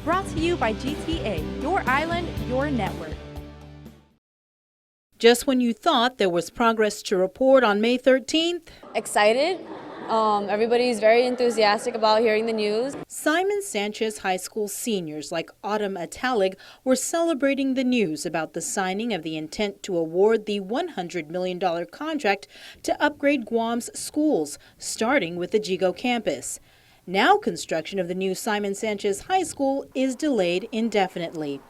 Brought to you by GTA, your island, your network. Just when you thought there was progress to report on May 13th, excited. Everybody's very enthusiastic about hearing the news. Simon Sanchez High School seniors like Autumn Atalig were celebrating the news about the signing of the intent to award the $100 million contract to upgrade Guam's schools, starting with the Yigo campus. Now construction of the new Simon Sanchez High School is delayed indefinitely.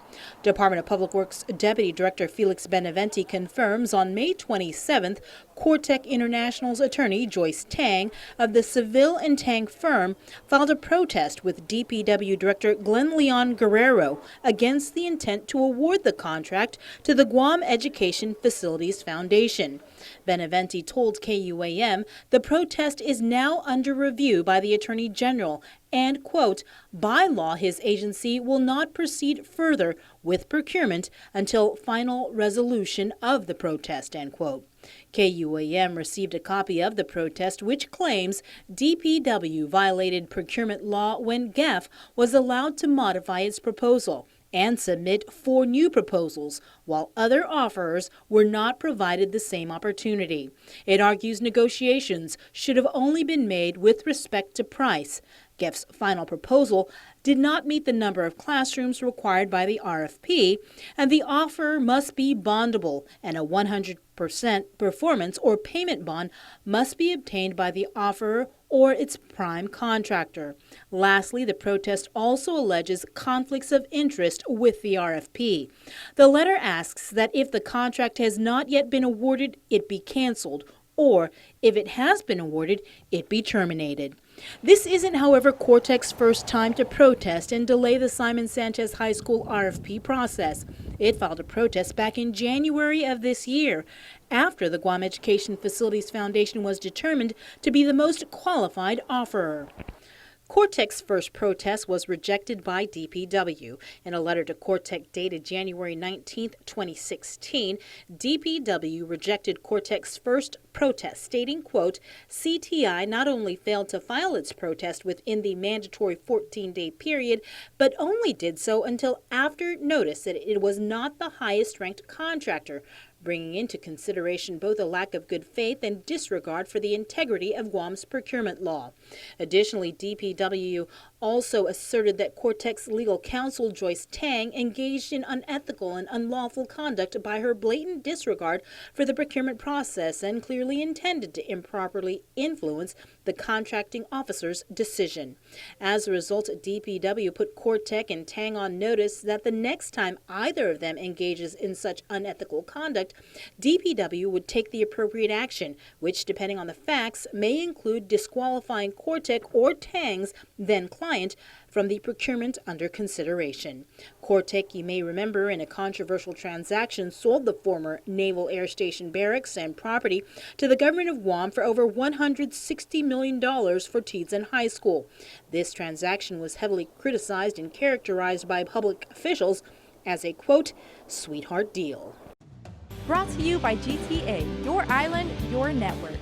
Department of Public Works Deputy Director Felix Beneventi confirms on May 27th, Cortec International's attorney Joyce Tang of the Seville and Tang firm filed a protest with DPW Director Glenn Leon Guerrero against the intent to award the contract to the Guam Education Facilities Foundation. Beneventi told KUAM the protest is now under review by the Attorney General and, quote, by law his agency will not proceed further with procurement until final resolution of the protest, end quote. KUAM received a copy of the protest which claims DPW violated procurement law when GEF was allowed to modify its proposal and submit 4 new proposals, while other offerors were not provided the same opportunity. It argues negotiations should have only been made with respect to price. GEF's final proposal did not meet the number of classrooms required by the RFP, and the offer must be bondable, and a 100% performance or payment bond must be obtained by the offeror or its prime contractor. Lastly, the protest also alleges conflicts of interest with the RFP. The letter asks that if the contract has not yet been awarded, it be canceled, or if it has been awarded, it be terminated. This isn't, however, Cortec's first time to protest and delay the Simon Sanchez High School RFP process. It filed a protest back in January of this year, after the Guam Education Facilities Foundation was determined to be the most qualified offeror. Cortec's first protest was rejected by DPW. In a letter to Cortec dated January 19, 2016, DPW rejected Cortec's first protest, stating, quote, CTI not only failed to file its protest within the mandatory 14-day period, but only did so until after notice that it was not the highest-ranked contractor, bringing into consideration both a lack of good faith and disregard for the integrity of Guam's procurement law. Additionally, DPW also asserted that Cortec's legal counsel, Joyce Tang, engaged in unethical and unlawful conduct by her blatant disregard for the procurement process and clearly intended to improperly influence the contracting officer's decision. As a result, DPW put Cortec and Tang on notice that the next time either of them engages in such unethical conduct, DPW would take the appropriate action, which, depending on the facts, may include disqualifying Cortec or Tang's then client from the procurement under consideration. Cortec, you may remember, in a controversial transaction, sold the former Naval Air Station barracks and property to the government of Guam for over $160 million for Tidzan High School. This transaction was heavily criticized and characterized by public officials as a, quote, sweetheart deal. Brought to you by GTA, your island, your network.